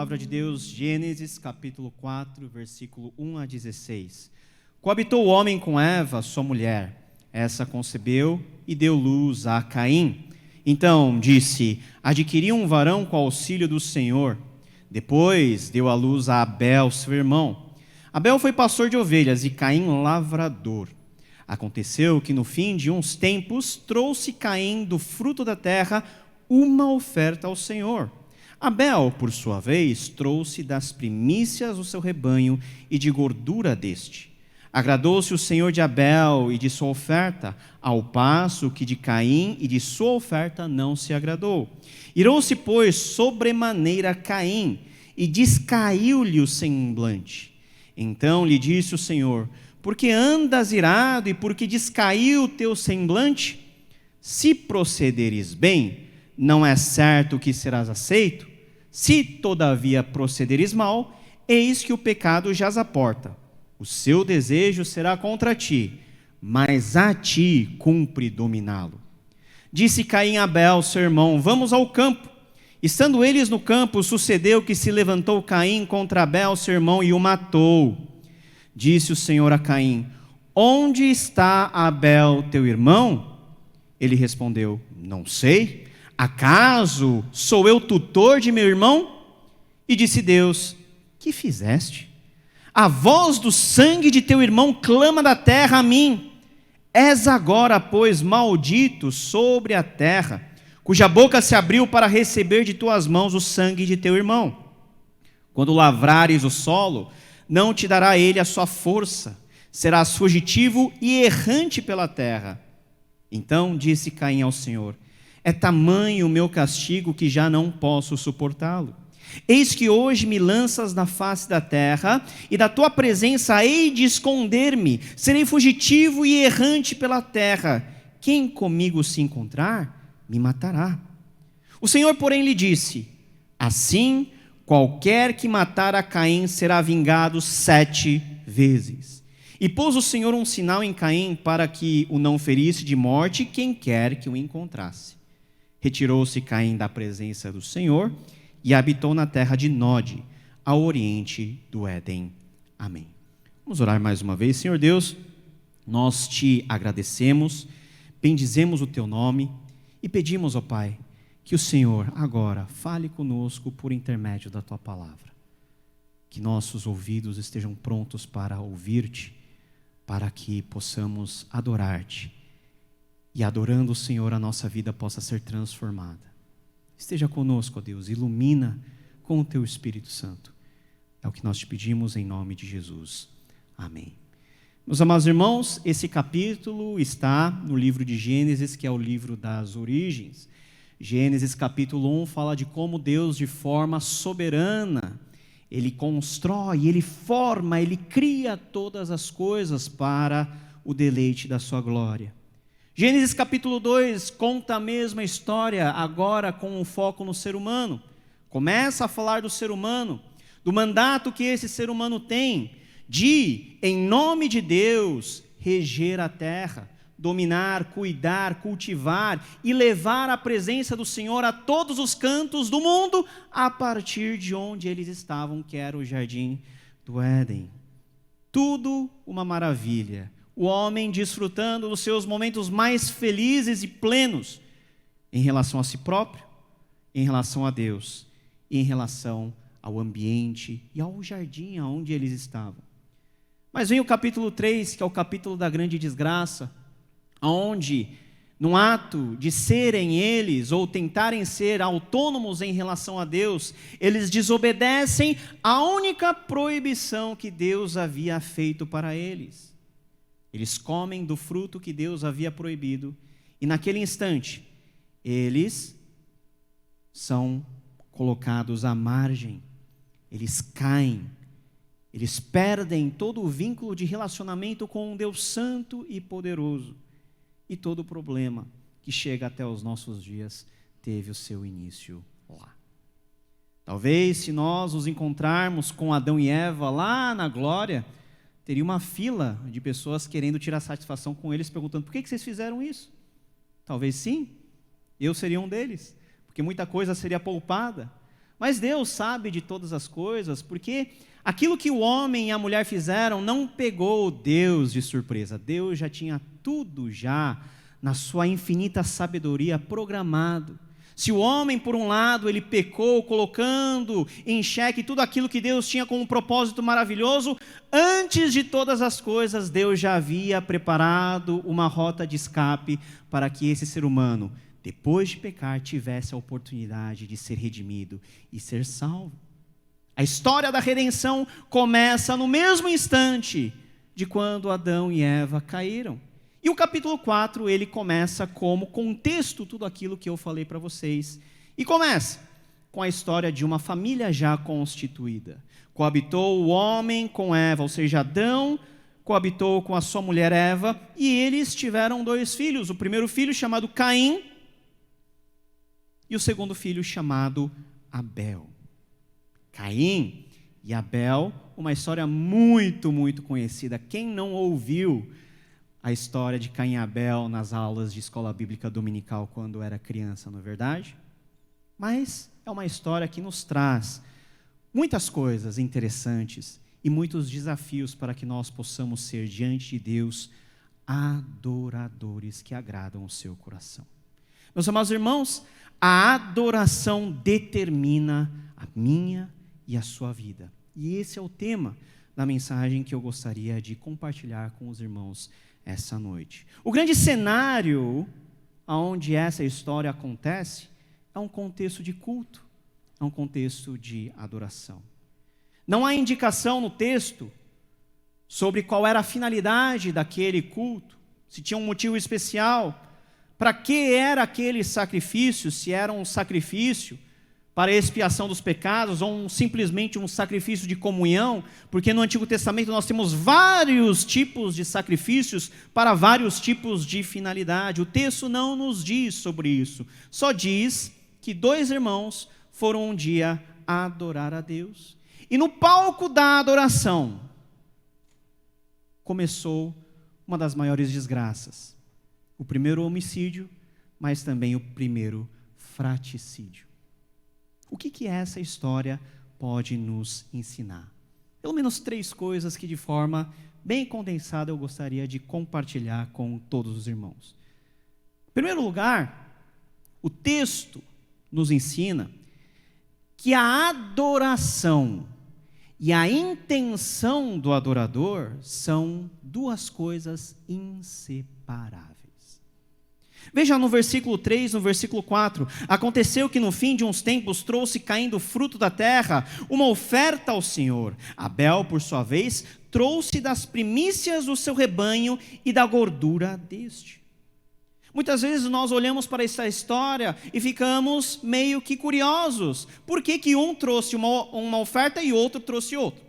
Palavra de Deus, Gênesis capítulo 4, versículo 1 a 16. Coabitou o homem com Eva, sua mulher. Essa concebeu e deu luz a Caim. Então disse: adquiri um varão com auxílio do Senhor. Depois deu à luz a Abel, seu irmão. Abel foi pastor de ovelhas e Caim lavrador. Aconteceu que no fim de uns tempos trouxe Caim do fruto da terra uma oferta ao Senhor. Abel, por sua vez, trouxe das primícias o seu rebanho e de gordura deste. Agradou-se o Senhor de Abel e de sua oferta, ao passo que de Caim e de sua oferta não se agradou. Irou-se, pois, sobremaneira Caim, e descaiu-lhe o semblante. Então lhe disse o Senhor: por que andas irado e por que descaiu o teu semblante? Se procederes bem, não é certo que serás aceito? Se, todavia, procederes mal, eis que o pecado jaz à porta. O seu desejo será contra ti, mas a ti cumpre dominá-lo. Disse Caim a Abel, seu irmão: vamos ao campo. Estando eles no campo, sucedeu que se levantou Caim contra Abel, seu irmão, e o matou. Disse o Senhor a Caim: onde está Abel, teu irmão? Ele respondeu: não sei. Acaso sou eu tutor de meu irmão? E disse Deus: que fizeste? A voz do sangue de teu irmão clama da terra a mim. És agora, pois, maldito sobre a terra, cuja boca se abriu para receber de tuas mãos o sangue de teu irmão. Quando lavrares o solo, não te dará ele a sua força, serás fugitivo e errante pela terra. Então disse Caim ao Senhor: é tamanho o meu castigo que já não posso suportá-lo. Eis que hoje me lanças na face da terra, e da tua presença hei de esconder-me, serei fugitivo e errante pela terra. Quem comigo se encontrar, me matará. O Senhor, porém, lhe disse: assim, qualquer que matar a Caim será vingado 7 vezes. E pôs o Senhor um sinal em Caim para que o não ferisse de morte quem quer que o encontrasse. Retirou-se Caim da presença do Senhor e habitou na terra de Nod, ao oriente do Éden. Amém. Vamos orar mais uma vez. Senhor Deus, nós te agradecemos, bendizemos o teu nome e pedimos, ó Pai, que o Senhor agora fale conosco por intermédio da tua palavra. Que nossos ouvidos estejam prontos para ouvir-te, para que possamos adorar-te. E adorando o Senhor, a nossa vida possa ser transformada. Esteja conosco, ó Deus, ilumina com o teu Espírito Santo. É o que nós te pedimos em nome de Jesus. Amém. Meus amados irmãos, esse capítulo está no livro de Gênesis, que é o livro das origens. Gênesis capítulo 1 fala de como Deus, de forma soberana, Ele constrói, Ele forma, Ele cria todas as coisas para o deleite da sua glória. Gênesis capítulo 2 conta a mesma história, agora com um foco no ser humano. Começa a falar do ser humano, do mandato que esse ser humano tem de, em nome de Deus, reger a terra, dominar, cuidar, cultivar e levar a presença do Senhor a todos os cantos do mundo, a partir de onde eles estavam, que era o jardim do Éden. Tudo uma maravilha. O homem desfrutando dos seus momentos mais felizes e plenos em relação a si próprio, em relação a Deus, e em relação ao ambiente e ao jardim onde eles estavam. Mas vem o capítulo 3, que é o capítulo da grande desgraça, onde, no ato de serem eles, ou tentarem ser autônomos em relação a Deus, eles desobedecem a única proibição que Deus havia feito para eles. Eles comem do fruto que Deus havia proibido, e naquele instante, eles são colocados à margem, eles caem, eles perdem todo o vínculo de relacionamento com um Deus santo e poderoso, e todo o problema que chega até os nossos dias teve o seu início lá. Talvez, se nós nos encontrarmos com Adão e Eva lá na glória, teria uma fila de pessoas querendo tirar satisfação com eles, perguntando: por que vocês fizeram isso? Talvez sim, eu seria um deles, porque muita coisa seria poupada, Mas Deus sabe de todas as coisas, porque aquilo que o homem e a mulher fizeram não pegou Deus de surpresa. Deus já tinha tudo já na sua infinita sabedoria programado. Se o homem, por um lado, ele pecou, colocando em xeque tudo aquilo que Deus tinha como um propósito maravilhoso, antes de todas as coisas, Deus já havia preparado uma rota de escape para que esse ser humano, depois de pecar, tivesse a oportunidade de ser redimido e ser salvo. A história da redenção começa no mesmo instante de quando Adão e Eva caíram. E o capítulo 4, ele começa como contexto tudo aquilo que eu falei para vocês. E começa com a história de uma família já constituída. Coabitou o homem com Eva, ou seja, Adão coabitou com a sua mulher Eva, e eles tiveram 2 filhos. O primeiro filho chamado Caim e o segundo filho chamado Abel. Caim e Abel, uma história muito, muito conhecida. Quem não ouviu a história de Caim e Abel nas aulas de escola bíblica dominical quando era criança, não é verdade? Mas é uma história que nos traz muitas coisas interessantes e muitos desafios para que nós possamos ser diante de Deus adoradores que agradam o seu coração. Meus amados irmãos, a adoração determina a minha e a sua vida. E esse é o tema da mensagem que eu gostaria de compartilhar com os irmãos essa noite. O grande cenário onde essa história acontece é um contexto de culto, é um contexto de adoração. Não há indicação no texto sobre qual era a finalidade daquele culto, se tinha um motivo especial, para que era aquele sacrifício, se era um sacrifício para a expiação dos pecados, ou simplesmente um sacrifício de comunhão, porque no Antigo Testamento nós temos vários tipos de sacrifícios para vários tipos de finalidade. O texto não nos diz sobre isso, só diz que 2 irmãos foram um dia adorar a Deus, e no palco da adoração começou uma das maiores desgraças, o primeiro homicídio, mas também o primeiro fraticídio. O que essa história pode nos ensinar? Pelo menos 3 coisas que de forma bem condensada eu gostaria de compartilhar com todos os irmãos. Em primeiro lugar, o texto nos ensina que a adoração e a intenção do adorador são 2 coisas inseparáveis. Veja no versículo 3, no versículo 4, aconteceu que no fim de uns tempos trouxe Caim do fruto da terra uma oferta ao Senhor. Abel, por sua vez, trouxe das primícias do seu rebanho e da gordura deste. Muitas vezes nós olhamos para essa história e ficamos meio que curiosos. Por que um trouxe uma oferta e outro trouxe outra?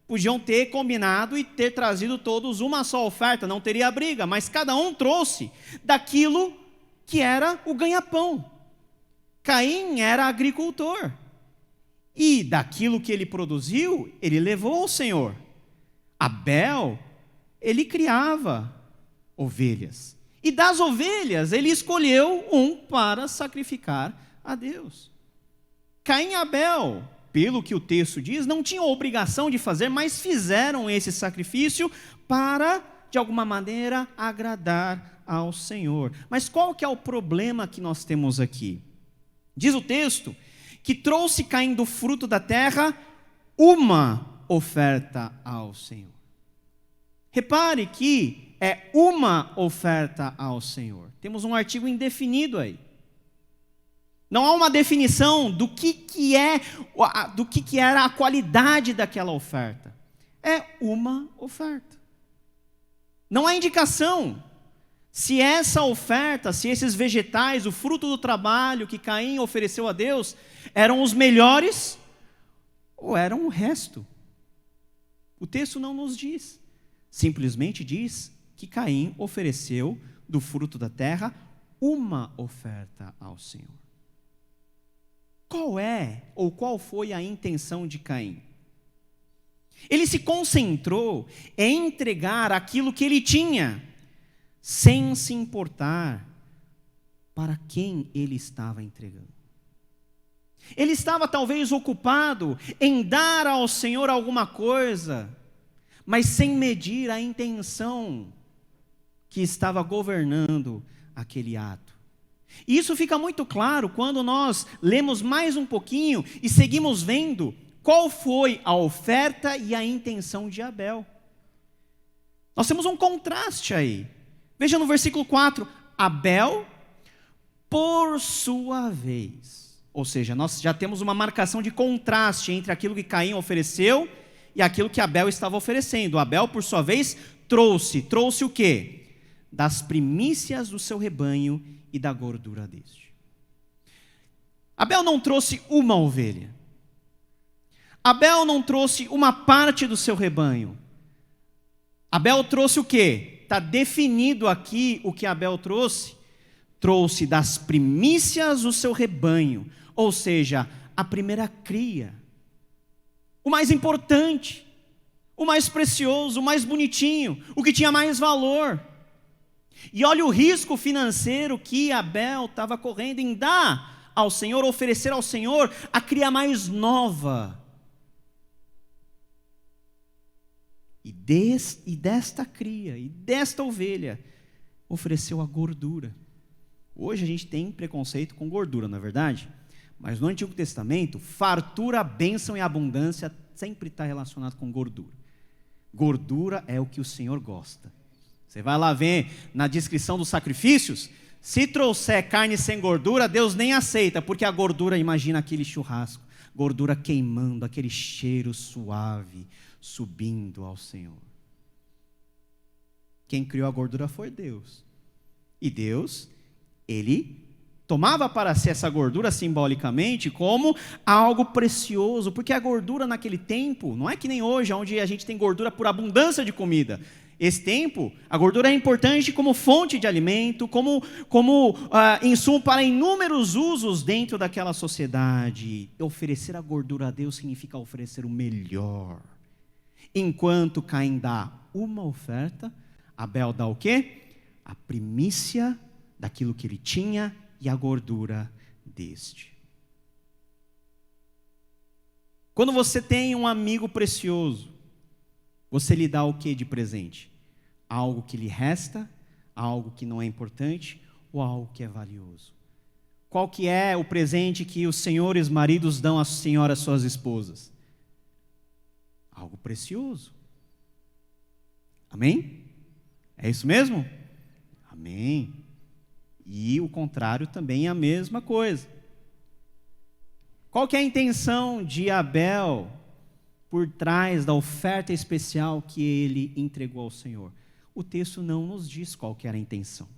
Podiam ter combinado e ter trazido todos uma só oferta, não teria briga, mas cada um trouxe daquilo que era o ganha-pão. Caim era agricultor, e daquilo que ele produziu, ele levou ao Senhor. Abel, ele criava ovelhas, e das ovelhas ele escolheu um para sacrificar a Deus. Caim e Abel, pelo que o texto diz, não tinham obrigação de fazer, mas fizeram esse sacrifício para, de alguma maneira, agradar ao Senhor. Mas qual que é o problema que nós temos aqui? Diz o texto que trouxe Caim do fruto da terra uma oferta ao Senhor. Repare que é uma oferta ao Senhor. Temos um artigo indefinido aí. Não há uma definição do que era a qualidade daquela oferta. É uma oferta. Não há indicação se essa oferta, se esses vegetais, o fruto do trabalho que Caim ofereceu a Deus, eram os melhores ou eram o resto. O texto não nos diz. Simplesmente diz que Caim ofereceu do fruto da terra uma oferta ao Senhor. Qual foi a intenção de Caim? Ele se concentrou em entregar aquilo que ele tinha, sem se importar para quem ele estava entregando. Ele estava talvez ocupado em dar ao Senhor alguma coisa, mas sem medir a intenção que estava governando aquele ato. E isso fica muito claro quando nós lemos mais um pouquinho e seguimos vendo qual foi a oferta e a intenção de Abel. Nós temos um contraste aí. Veja no versículo 4, Abel, por sua vez. Ou seja, nós já temos uma marcação de contraste entre aquilo que Caim ofereceu e aquilo que Abel estava oferecendo. Abel, por sua vez, trouxe o quê? Das primícias do seu rebanho e da gordura deste. Abel não trouxe uma ovelha. Abel não trouxe uma parte do seu rebanho. Abel trouxe o quê? Está definido aqui o que Abel trouxe. Trouxe das primícias do seu rebanho, ou seja, a primeira cria. O mais importante, o mais precioso, o mais bonitinho, o que tinha mais valor. E olha o risco financeiro que Abel estava correndo em dar ao Senhor, oferecer ao Senhor a cria mais nova. E desta cria, e desta ovelha, ofereceu a gordura. Hoje a gente tem preconceito com gordura, não é verdade? Mas no Antigo Testamento, fartura, bênção e abundância sempre está relacionado com gordura. Gordura é o que o Senhor gosta. Você vai lá ver na descrição dos sacrifícios, se trouxer carne sem gordura, Deus nem aceita, porque a gordura, imagina aquele churrasco, gordura queimando, aquele cheiro suave, subindo ao Senhor. Quem criou a gordura foi Deus. E Deus, Ele tomava para si essa gordura simbolicamente como algo precioso, porque a gordura naquele tempo, não é que nem hoje, onde a gente tem gordura por abundância de comida. Esse tempo, a gordura é importante como fonte de alimento, como insumo para inúmeros usos dentro daquela sociedade. Oferecer a gordura a Deus significa oferecer o melhor. Enquanto Caim dá uma oferta, Abel dá o quê? A primícia daquilo que ele tinha e a gordura deste. Quando você tem um amigo precioso, você lhe dá o que de presente? Algo que lhe resta, algo que não é importante ou algo que é valioso? Qual que é o presente que os senhores maridos dão às senhoras suas esposas? Algo precioso. Amém? É isso mesmo? Amém. E o contrário também é a mesma coisa. Qual que é a intenção de Abel por trás da oferta especial que ele entregou ao Senhor? O texto não nos diz qual que era a intenção.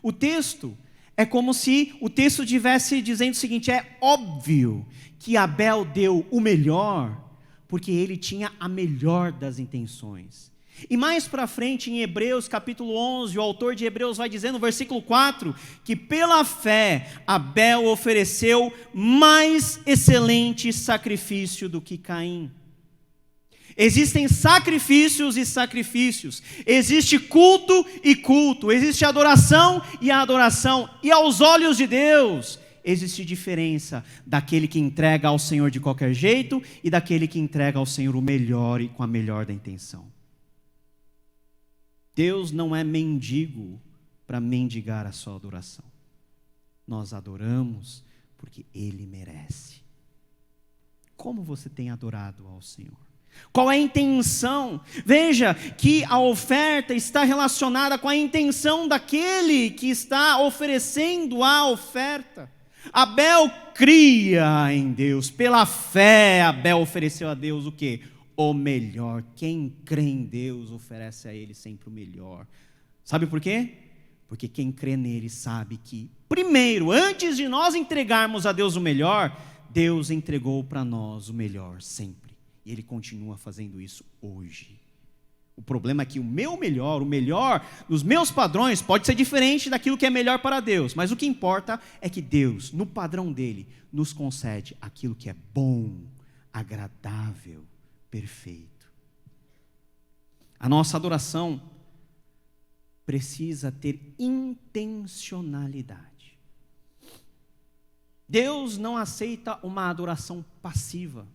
O texto é como se o texto estivesse dizendo o seguinte: é óbvio que Abel deu o melhor, porque ele tinha a melhor das intenções. E mais para frente, em Hebreus capítulo 11, o autor de Hebreus vai dizer no versículo 4, que pela fé Abel ofereceu mais excelente sacrifício do que Caim. Existem sacrifícios e sacrifícios, existe culto e culto, existe adoração e adoração, e aos olhos de Deus, existe diferença daquele que entrega ao Senhor de qualquer jeito e daquele que entrega ao Senhor o melhor e com a melhor da intenção. Deus não é mendigo para mendigar a sua adoração. Nós adoramos porque Ele merece. Como você tem adorado ao Senhor? Qual é a intenção? Veja que a oferta está relacionada com a intenção daquele que está oferecendo a oferta. Abel cria em Deus, pela fé Abel ofereceu a Deus o quê? O melhor. Quem crê em Deus oferece a Ele sempre o melhor. Sabe por quê? Porque quem crê nele sabe que, primeiro, antes de nós entregarmos a Deus o melhor, Deus entregou para nós o melhor sempre. E Ele continua fazendo isso hoje. O problema é que o melhor dos meus padrões pode ser diferente daquilo que é melhor para Deus. Mas o que importa é que Deus, no padrão dele, nos concede aquilo que é bom, agradável, perfeito. A nossa adoração precisa ter intencionalidade. Deus não aceita uma adoração passiva.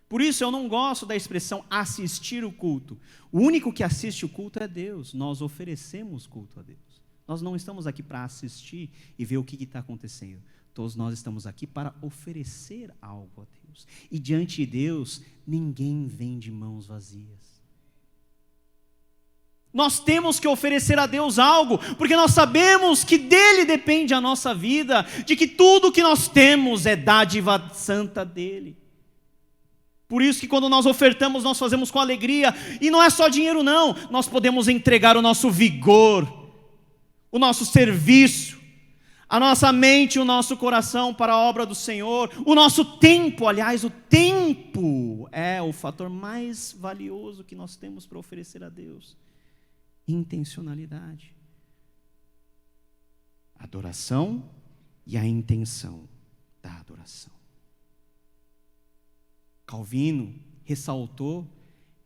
Por isso eu não gosto da expressão assistir o culto. O único que assiste o culto é Deus. Nós oferecemos culto a Deus. Nós não estamos aqui para assistir e ver o que está acontecendo. Todos nós estamos aqui para oferecer algo a Deus. E diante de Deus, ninguém vem de mãos vazias. Nós temos que oferecer a Deus algo, porque nós sabemos que dele depende a nossa vida, de que tudo que nós temos é dádiva santa dele. Por isso que quando nós ofertamos, nós fazemos com alegria, e não é só dinheiro não, nós podemos entregar o nosso vigor, o nosso serviço, a nossa mente, o nosso coração para a obra do Senhor, o nosso tempo. Aliás, o tempo é o fator mais valioso que nós temos para oferecer a Deus. Intencionalidade. Adoração e a intenção da adoração. Calvino ressaltou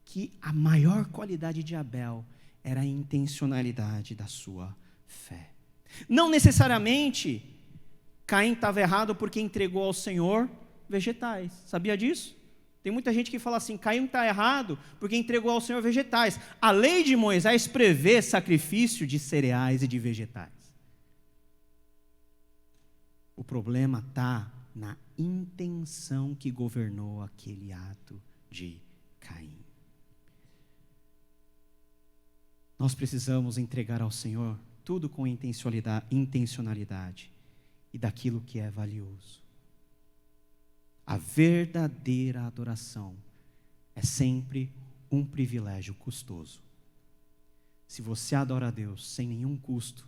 que a maior qualidade de Abel era a intencionalidade da sua fé. Não necessariamente Caim estava errado porque entregou ao Senhor vegetais. Sabia disso? Tem muita gente que fala assim, Caim está errado porque entregou ao Senhor vegetais. A lei de Moisés prevê sacrifício de cereais e de vegetais. O problema está na intenção que governou aquele ato de Caim. Nós precisamos entregar ao Senhor tudo com intencionalidade e daquilo que é valioso. A verdadeira adoração é sempre um privilégio custoso. Se você adora a Deus sem nenhum custo,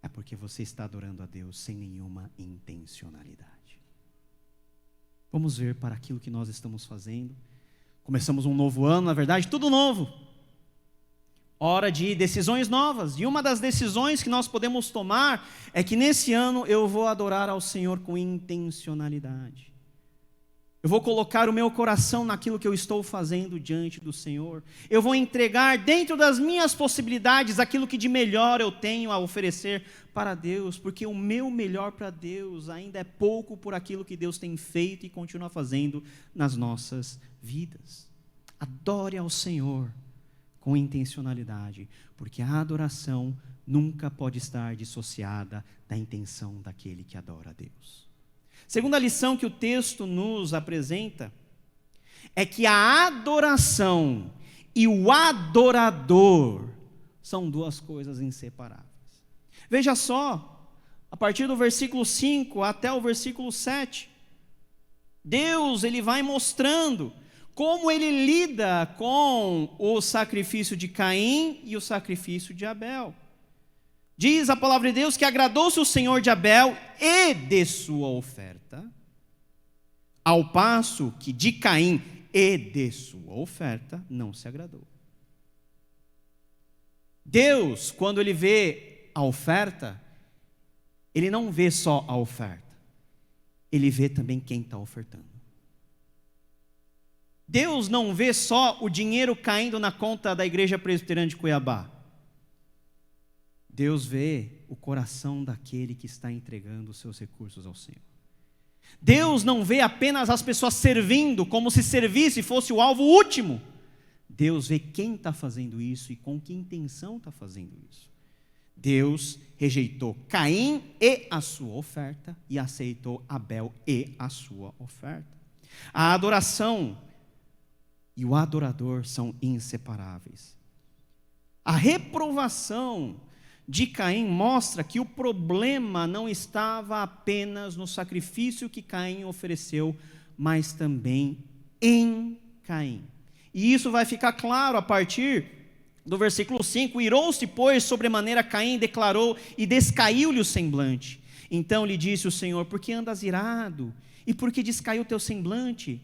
é porque você está adorando a Deus sem nenhuma intencionalidade. Vamos ver para aquilo que nós estamos fazendo. Começamos um novo ano, na verdade, tudo novo. Hora de decisões novas. E uma das decisões que nós podemos tomar é que nesse ano eu vou adorar ao Senhor com intencionalidade. Eu vou colocar o meu coração naquilo que eu estou fazendo diante do Senhor. Eu vou entregar dentro das minhas possibilidades aquilo que de melhor eu tenho a oferecer para Deus, porque o meu melhor para Deus ainda é pouco por aquilo que Deus tem feito e continua fazendo nas nossas vidas. Adore ao Senhor com intencionalidade, porque a adoração nunca pode estar dissociada da intenção daquele que adora a Deus. Segunda lição que o texto nos apresenta é que a adoração e o adorador são duas coisas inseparáveis. Veja só, a partir do versículo 5 até o versículo 7, Deus ele vai mostrando como ele lida com o sacrifício de Caim e o sacrifício de Abel. Diz a palavra de Deus que agradou-se o Senhor de Abel e de sua oferta, ao passo que de Caim e de sua oferta não se agradou. Deus, quando ele vê a oferta, ele não vê só a oferta, ele vê também quem está ofertando. Deus não vê só o dinheiro caindo na conta da Igreja Presbiteriana de Cuiabá. Deus vê o coração daquele que está entregando os seus recursos ao Senhor. Deus não vê apenas as pessoas servindo, como se serviço fosse o alvo último. Deus vê quem está fazendo isso e com que intenção está fazendo isso. Deus rejeitou Caim e a sua oferta e aceitou Abel e a sua oferta. A adoração e o adorador são inseparáveis. A reprovação de Caim mostra que o problema não estava apenas no sacrifício que Caim ofereceu, mas também em Caim. E isso vai ficar claro a partir do versículo 5. Irou-se, pois, sobremaneira Caim, declarou, e descaiu-lhe o semblante. Então lhe disse o Senhor: por que andas irado? E por que descaiu o teu semblante?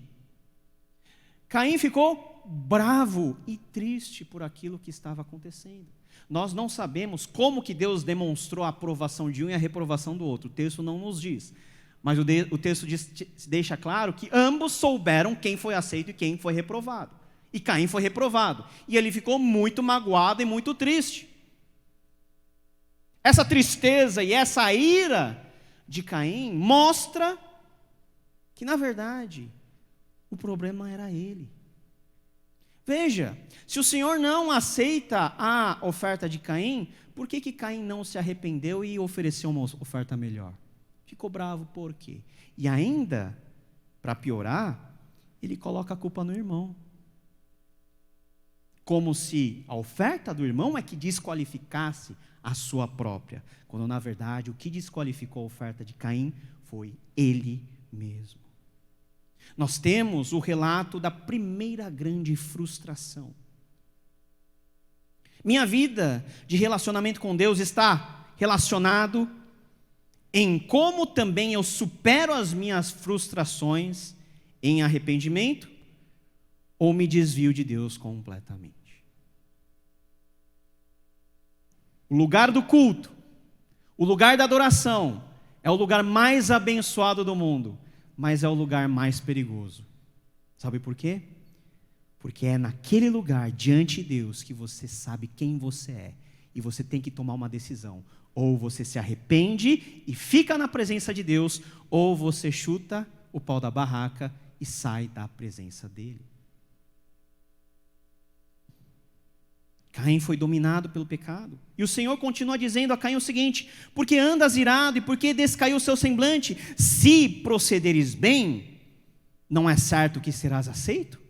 Caim ficou bravo e triste por aquilo que estava acontecendo. Nós não sabemos como que Deus demonstrou a aprovação de um e a reprovação do outro. O texto não nos diz. Mas o texto deixa claro que ambos souberam quem foi aceito e quem foi reprovado. E Caim foi reprovado. E ele ficou muito magoado e muito triste. Essa tristeza e essa ira de Caim mostra que, na verdade, o problema era ele. Veja, se o Senhor não aceita a oferta de Caim, por que Caim não se arrependeu e ofereceu uma oferta melhor? Ficou bravo por quê? E ainda, para piorar, ele coloca a culpa no irmão. Como se a oferta do irmão é que desqualificasse a sua própria, quando na verdade o que desqualificou a oferta de Caim foi ele mesmo. Nós temos o relato da primeira grande frustração. Minha vida de relacionamento com Deus está relacionado em como também eu supero as minhas frustrações em arrependimento ou me desvio de Deus completamente. O lugar do culto, o lugar da adoração, é o lugar mais abençoado do mundo, mas é o lugar mais perigoso. Sabe por quê? Porque é naquele lugar, diante de Deus, que você sabe quem você é, e você tem que tomar uma decisão. Ou você se arrepende e fica na presença de Deus, ou você chuta o pau da barraca e sai da presença dele. Caim foi dominado pelo pecado. E o Senhor continua dizendo a Caim o seguinte: porque andas irado e porque descaiu o seu semblante? Se procederes bem, não é certo que serás aceito?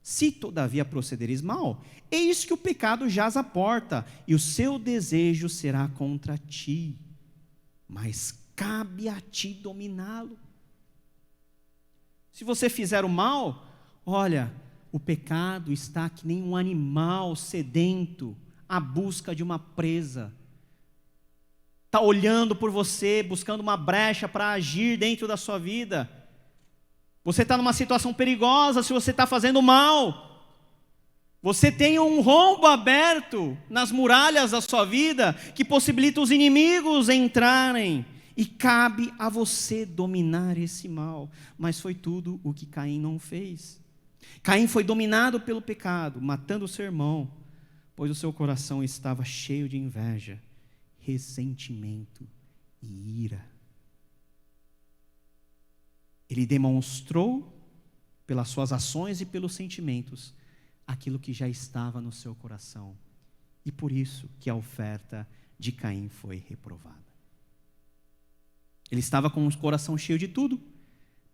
Se todavia procederes mal, eis que o pecado jaz à porta, e o seu desejo será contra ti, mas cabe a ti dominá-lo. Se você fizer o mal, olha, o pecado está que nem um animal sedento à busca de uma presa. Está olhando por você, buscando uma brecha para agir dentro da sua vida. Você está numa situação perigosa se você está fazendo mal. Você tem um rombo aberto nas muralhas da sua vida que possibilita os inimigos entrarem. E cabe a você dominar esse mal. Mas foi tudo o que Caim não fez. Caim foi dominado pelo pecado, matando o seu irmão, pois o seu coração estava cheio de inveja, ressentimento e ira. Ele demonstrou, pelas suas ações e pelos sentimentos, aquilo que já estava no seu coração. E por isso que a oferta de Caim foi reprovada. Ele estava com o coração cheio de tudo,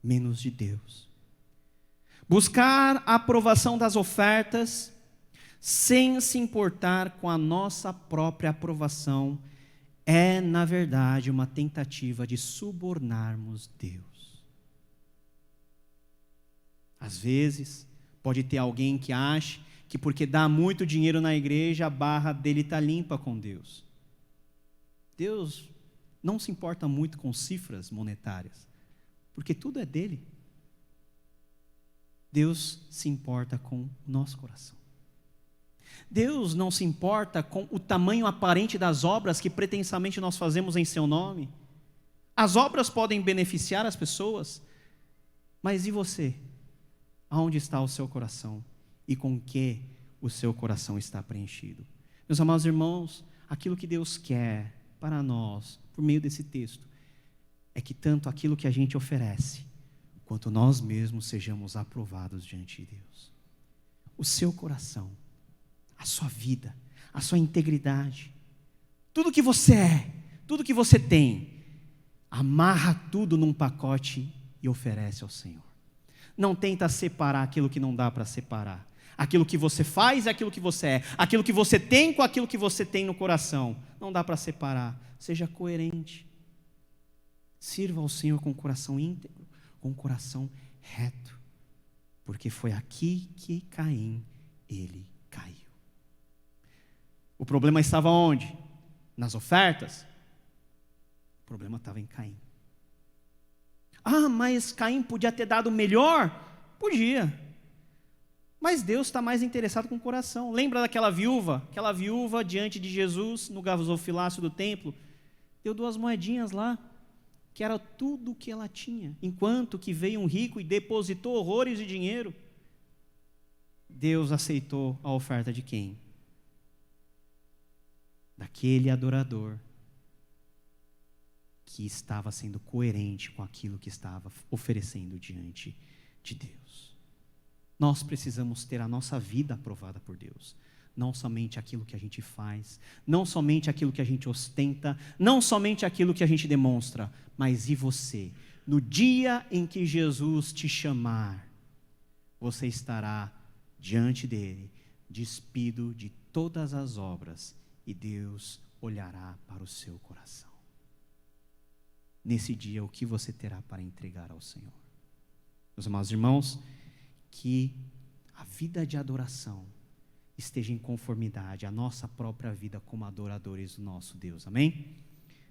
menos de Deus. Buscar a aprovação das ofertas, sem se importar com a nossa própria aprovação, é, na verdade, uma tentativa de subornarmos Deus. Às vezes, pode ter alguém que ache que porque dá muito dinheiro na igreja, a barra dele está limpa com Deus. Deus não se importa muito com cifras monetárias, porque tudo é dele. Deus se importa com o nosso coração. Deus não se importa com o tamanho aparente das obras que pretensamente nós fazemos em seu nome. As obras podem beneficiar as pessoas, mas e você? Aonde está o seu coração? E com que o seu coração está preenchido? Meus amados irmãos, aquilo que Deus quer para nós, por meio desse texto, é que tanto aquilo que a gente oferece, quanto nós mesmos sejamos aprovados diante de Deus. O seu coração, a sua vida, a sua integridade, tudo que você é, tudo que você tem, amarra tudo num pacote e oferece ao Senhor. Não tenta separar aquilo que não dá para separar. Aquilo que você faz é aquilo que você é. Aquilo que você tem com aquilo que você tem no coração. Não dá para separar. Seja coerente. Sirva ao Senhor com o coração íntegro, com o coração reto. Porque foi aqui que Caim, ele caiu. O problema estava onde? Nas ofertas? O problema estava em Caim. Ah, mas Caim podia ter dado melhor? Podia. Mas Deus está mais interessado com o coração. Lembra daquela viúva? Aquela viúva diante de Jesus, no gasofilácio do templo, deu 2 moedinhas lá, que era tudo o que ela tinha. Enquanto que veio um rico e depositou horrores de dinheiro. Deus aceitou a oferta de quem? Daquele adorador que estava sendo coerente com aquilo que estava oferecendo diante de Deus. Nós precisamos ter a nossa vida aprovada por Deus. Não somente aquilo que a gente faz, não somente aquilo que a gente ostenta, não somente aquilo que a gente demonstra, mas e você? No dia em que Jesus te chamar, você estará diante dele, despido de todas as obras, e Deus olhará para o seu coração. Nesse dia, o que você terá para entregar ao Senhor? Meus amados irmãos, que a vida de adoração esteja em conformidade à nossa própria vida como adoradores do nosso Deus, amém?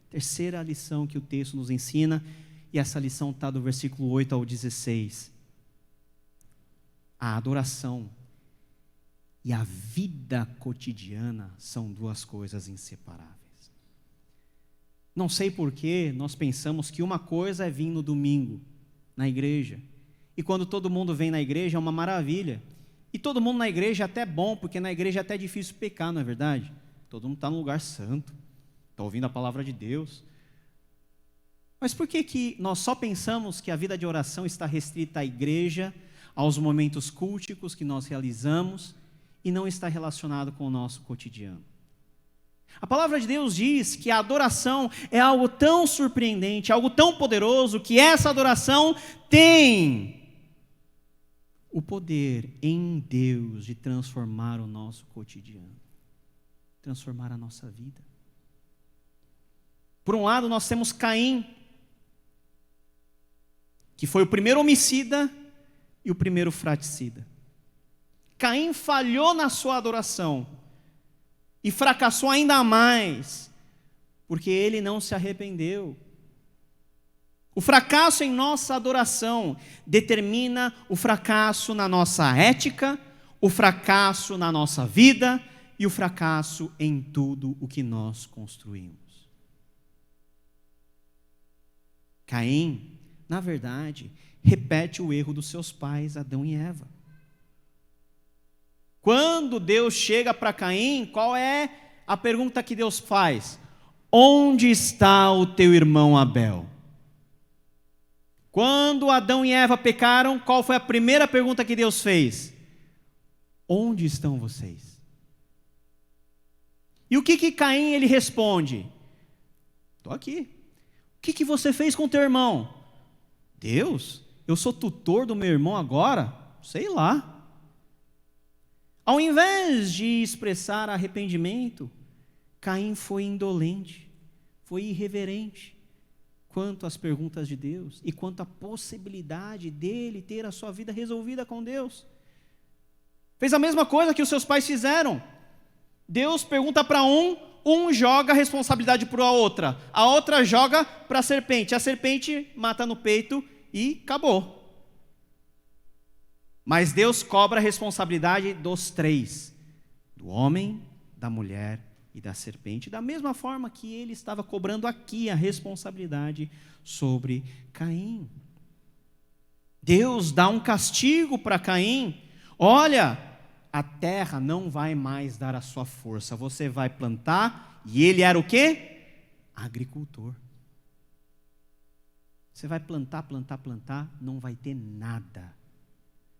Terceira lição que o texto nos ensina, e essa lição está do versículo 8 ao 16. A adoração e a vida cotidiana são duas coisas inseparáveis. Não sei porquê nós pensamos que uma coisa é vir no domingo, na igreja, e quando todo mundo vem na igreja é uma maravilha, e todo mundo na igreja é até bom, porque na igreja é até difícil pecar, não é verdade? Todo mundo está no lugar santo, está ouvindo a palavra de Deus. Mas por que nós só pensamos que a vida de oração está restrita à igreja, aos momentos culticos que nós realizamos, e não está relacionado com o nosso cotidiano? A palavra de Deus diz que a adoração é algo tão surpreendente, algo tão poderoso, que essa adoração tem o poder em Deus de transformar o nosso cotidiano, transformar a nossa vida. Por um lado, nós temos Caim, que foi o primeiro homicida e o primeiro fraticida. Caim falhou na sua adoração e fracassou ainda mais, porque ele não se arrependeu. O fracasso em nossa adoração determina o fracasso na nossa ética, o fracasso na nossa vida e o fracasso em tudo o que nós construímos. Caim, na verdade, repete o erro dos seus pais, Adão e Eva. Quando Deus chega para Caim, qual é a pergunta que Deus faz? Onde está o teu irmão Abel? Quando Adão e Eva pecaram, qual foi a primeira pergunta que Deus fez? Onde estão vocês? E o que Caim ele responde? Estou aqui. O que você fez com teu irmão? Deus, eu sou tutor do meu irmão agora? Sei lá. Ao invés de expressar arrependimento, Caim foi indolente, foi irreverente quanto às perguntas de Deus e quanto à possibilidade dele ter a sua vida resolvida com Deus. Fez a mesma coisa que os seus pais fizeram. Deus pergunta para um joga a responsabilidade para a outra joga para a serpente mata no peito e acabou. Mas Deus cobra a responsabilidade dos três, do homem, da mulher e da serpente, da mesma forma que ele estava cobrando aqui a responsabilidade sobre Caim. Deus dá um castigo para Caim. Olha, a terra não vai mais dar a sua força, você vai plantar, e ele era o quê? Agricultor. Você vai plantar, não vai ter nada.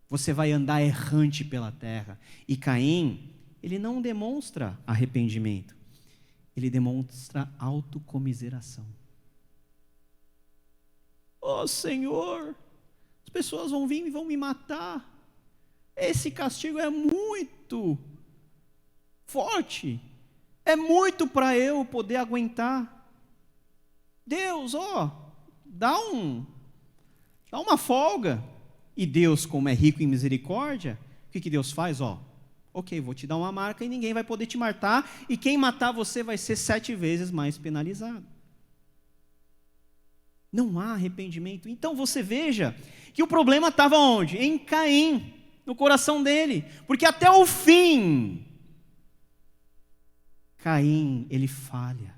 Você vai andar errante pela terra. E Caim, ele não demonstra arrependimento, ele demonstra autocomiseração. Oh Senhor, as pessoas vão vir e vão me matar. Esse castigo é muito forte, é muito para eu poder aguentar. Deus, dá uma folga. E Deus, como é rico em misericórdia, o que Deus faz? Ok, vou te dar uma marca e ninguém vai poder te matar, e quem matar você vai ser 7 vezes mais penalizado. Não há arrependimento. Então você veja que o problema estava onde? Em Caim, no coração dele, porque até o fim, Caim, ele falha.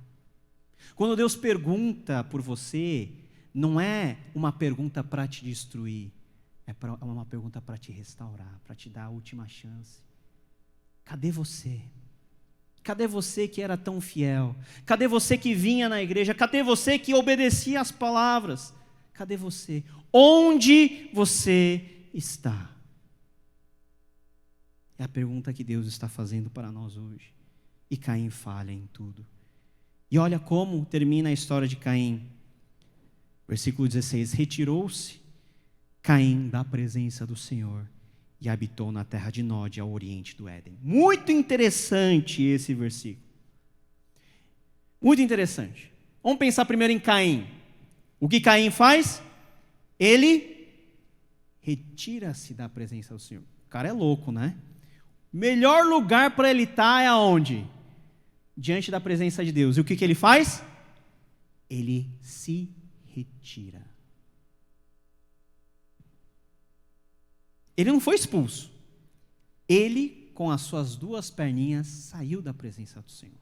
Quando Deus pergunta por você, não é uma pergunta para te destruir, é uma pergunta para te restaurar, para te dar a última chance. Cadê você? Cadê você que era tão fiel? Cadê você que vinha na igreja? Cadê você que obedecia às palavras? Cadê você? Onde você está? É a pergunta que Deus está fazendo para nós hoje. E Caim falha em tudo. E olha como termina a história de Caim. Versículo 16: retirou-se Caim da presença do Senhor e habitou na terra de Nod, ao oriente do Éden. Muito interessante esse versículo. Muito interessante. Vamos pensar primeiro em Caim. O que Caim faz? Ele retira-se da presença do Senhor. O cara é louco, né? Melhor lugar para ele estar é aonde? Diante da presença de Deus. E o que ele faz? Ele se retira. Ele não foi expulso. Ele, com as suas duas perninhas, saiu da presença do Senhor.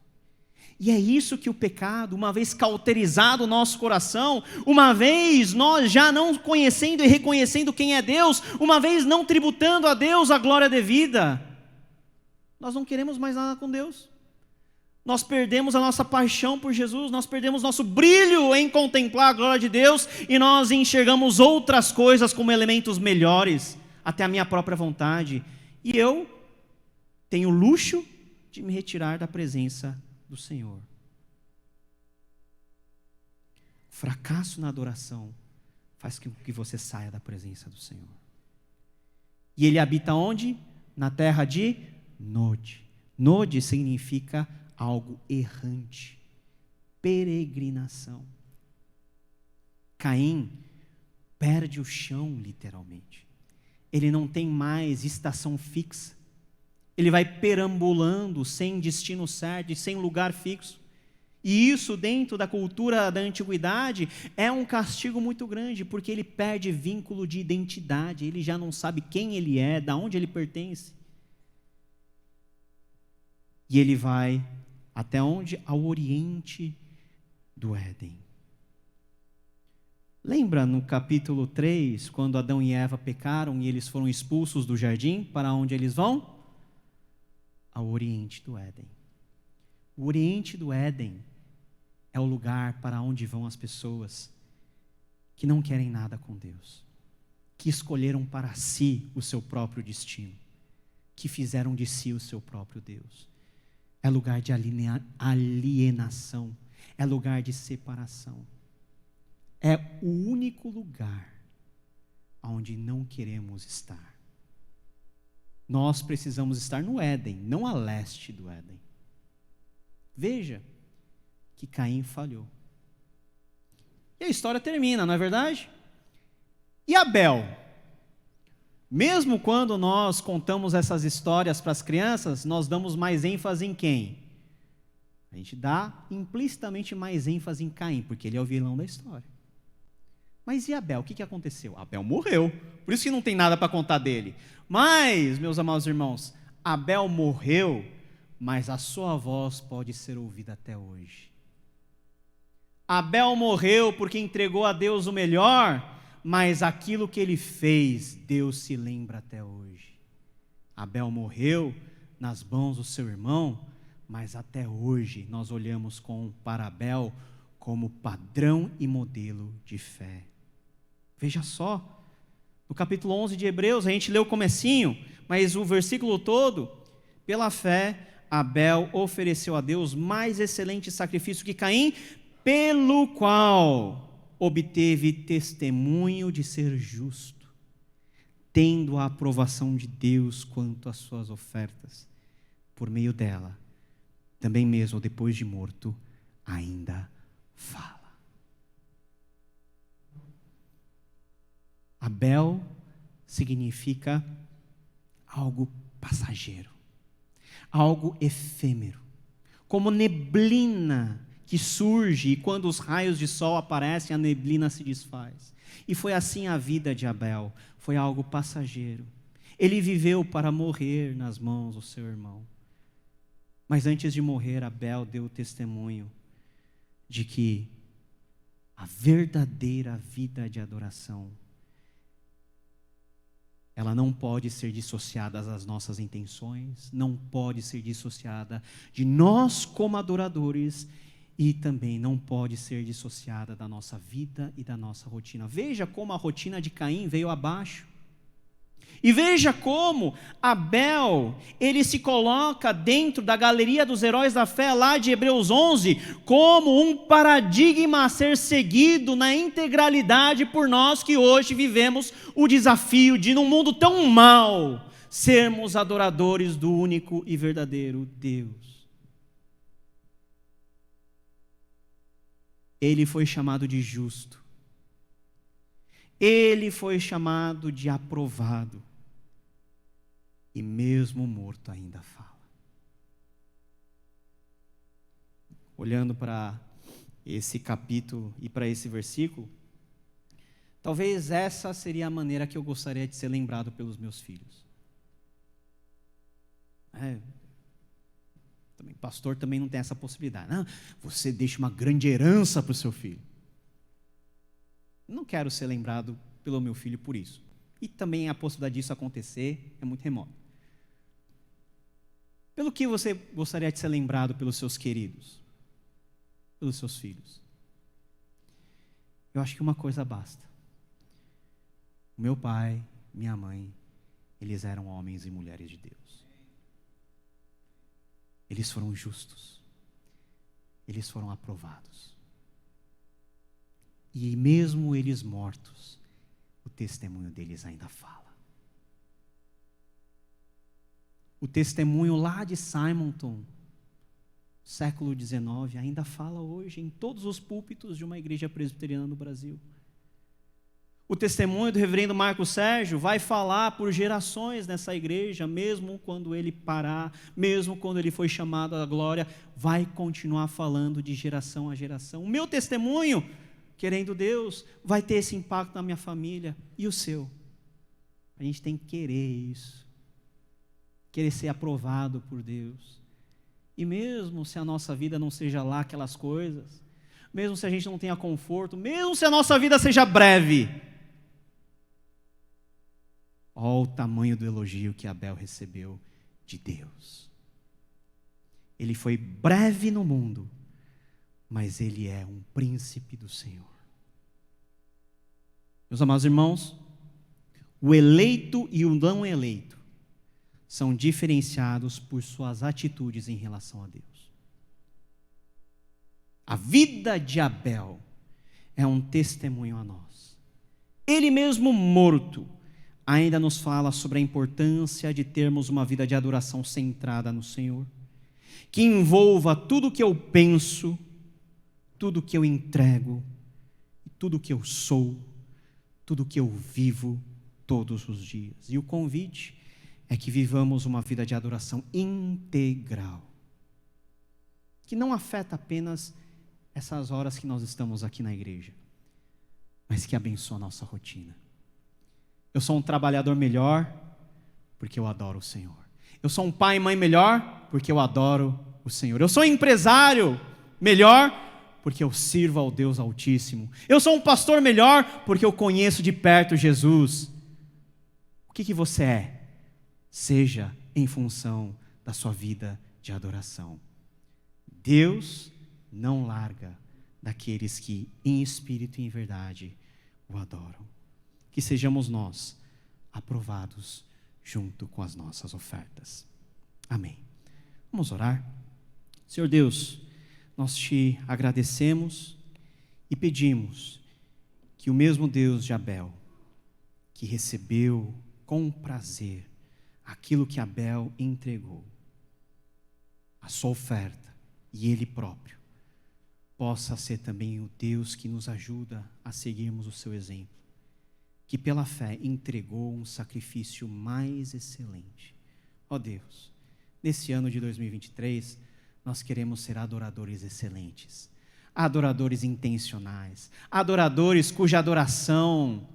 E é isso que o pecado, uma vez cauterizado o nosso coração, uma vez nós já não conhecendo e reconhecendo quem é Deus, uma vez não tributando a Deus a glória devida, nós não queremos mais nada com Deus. Nós perdemos a nossa paixão por Jesus, nós perdemos nosso brilho em contemplar a glória de Deus e nós enxergamos outras coisas como elementos melhores, até a minha própria vontade. E eu tenho o luxo de me retirar da presença do Senhor. O fracasso na adoração faz com que você saia da presença do Senhor. E ele habita onde? Na terra de Nod. Nod significa algo errante, peregrinação. Caim perde o chão, literalmente. Ele não tem mais estação fixa. Ele vai perambulando sem destino certo e sem lugar fixo. E isso, dentro da cultura da antiguidade, é um castigo muito grande, porque ele perde vínculo de identidade, ele já não sabe quem ele é, de onde ele pertence. E ele vai até onde? Ao oriente do Éden. Lembra no capítulo 3, quando Adão e Eva pecaram e eles foram expulsos do jardim? Para onde eles vão? Ao oriente do Éden. O oriente do Éden é o lugar para onde vão as pessoas que não querem nada com Deus, que escolheram para si o seu próprio destino, que fizeram de si o seu próprio Deus. É lugar de alienação, é lugar de separação. É o único lugar onde não queremos estar. Nós precisamos estar no Éden, não a leste do Éden. Veja que Caim falhou. E a história termina, não é verdade? E Abel? Mesmo quando nós contamos essas histórias para as crianças, nós damos mais ênfase em quem? A gente dá implicitamente mais ênfase em Caim, porque ele é o vilão da história. Mas e Abel? O que aconteceu? Abel morreu, por isso que não tem nada para contar dele. Mas, meus amados irmãos, Abel morreu, mas a sua voz pode ser ouvida até hoje. Abel morreu porque entregou a Deus o melhor, mas aquilo que ele fez, Deus se lembra até hoje. Abel morreu nas mãos do seu irmão, mas até hoje nós olhamos para Abel como padrão e modelo de fé. Veja só, no capítulo 11 de Hebreus, a gente leu o comecinho, mas o versículo todo, pela fé, Abel ofereceu a Deus mais excelente sacrifício que Caim, pelo qual obteve testemunho de ser justo, tendo a aprovação de Deus quanto às suas ofertas. Por meio dela, também mesmo depois de morto, ainda fala. Abel significa algo passageiro, algo efêmero, como neblina que surge e quando os raios de sol aparecem, a neblina se desfaz. E foi assim a vida de Abel, foi algo passageiro. Ele viveu para morrer nas mãos do seu irmão. Mas antes de morrer, Abel deu testemunho de que a verdadeira vida de adoração ela não pode ser dissociada das nossas intenções, não pode ser dissociada de nós como adoradores e também não pode ser dissociada da nossa vida e da nossa rotina. Veja como a rotina de Caim veio abaixo. E veja como Abel, ele se coloca dentro da galeria dos heróis da fé lá de Hebreus 11, como um paradigma a ser seguido na integralidade por nós que hoje vivemos o desafio de, num mundo tão mau, sermos adoradores do único e verdadeiro Deus. Ele foi chamado de justo. Ele foi chamado de aprovado. E mesmo morto ainda fala. Olhando para esse capítulo e para esse versículo, talvez essa seria a maneira que eu gostaria de ser lembrado pelos meus filhos. Pastor também não tem essa possibilidade. Não, você deixa uma grande herança para o seu filho. Não quero ser lembrado pelo meu filho por isso. E também a possibilidade disso acontecer é muito remota. Pelo que você gostaria de ser lembrado pelos seus queridos? Pelos seus filhos? Eu acho que uma coisa basta. O meu pai, minha mãe, eles eram homens e mulheres de Deus. Eles foram justos. Eles foram aprovados. E mesmo eles mortos, o testemunho deles ainda fala. O testemunho lá de Simonton, século XIX, ainda fala hoje em todos os púlpitos de uma igreja presbiteriana no Brasil. O testemunho do reverendo Marco Sérgio vai falar por gerações nessa igreja, mesmo quando ele parar, mesmo quando ele foi chamado à glória, vai continuar falando de geração a geração. O meu testemunho, querendo Deus, vai ter esse impacto na minha família e o seu. A gente tem que querer isso. Querer ser aprovado por Deus. E mesmo se a nossa vida não seja lá aquelas coisas, mesmo se a gente não tenha conforto, mesmo se a nossa vida seja breve, olha o tamanho do elogio que Abel recebeu de Deus. Ele foi breve no mundo, mas ele é um príncipe do Senhor. Meus amados irmãos, o eleito e o não eleito são diferenciados por suas atitudes em relação a Deus. A vida de Abel é um testemunho a nós. Ele mesmo morto, ainda nos fala sobre a importância de termos uma vida de adoração centrada no Senhor, que envolva tudo que eu penso, tudo que eu entrego, tudo que eu sou, tudo que eu vivo todos os dias. E o convite é que vivamos uma vida de adoração integral, que não afeta apenas essas horas que nós estamos aqui na igreja, mas que abençoa a nossa rotina. Eu sou um trabalhador melhor porque eu adoro o Senhor. Eu sou um pai e mãe melhor porque eu adoro o Senhor. Eu sou um empresário melhor porque eu sirvo ao Deus Altíssimo. Eu sou um pastor melhor porque eu conheço de perto Jesus. O que você é? Seja em função da sua vida de adoração. Deus não larga daqueles que em espírito e em verdade o adoram. Que sejamos nós aprovados junto com as nossas ofertas. Amém. Vamos orar. Senhor Deus, nós te agradecemos e pedimos que o mesmo Deus de Abel, que recebeu com prazer aquilo que Abel entregou, a sua oferta e ele próprio, possa ser também o Deus que nos ajuda a seguirmos o seu exemplo, que pela fé entregou um sacrifício mais excelente. Ó Deus, nesse ano de 2023, nós queremos ser adoradores excelentes, adoradores intencionais, adoradores cuja adoração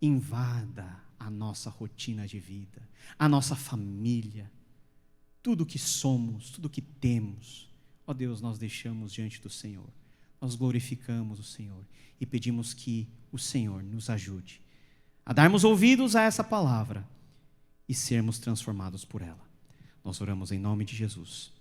invada a nossa rotina de vida, a nossa família, tudo que somos, tudo que temos. Ó Deus, nós deixamos diante do Senhor, nós glorificamos o Senhor e pedimos que o Senhor nos ajude a darmos ouvidos a essa palavra e sermos transformados por ela. Nós oramos em nome de Jesus.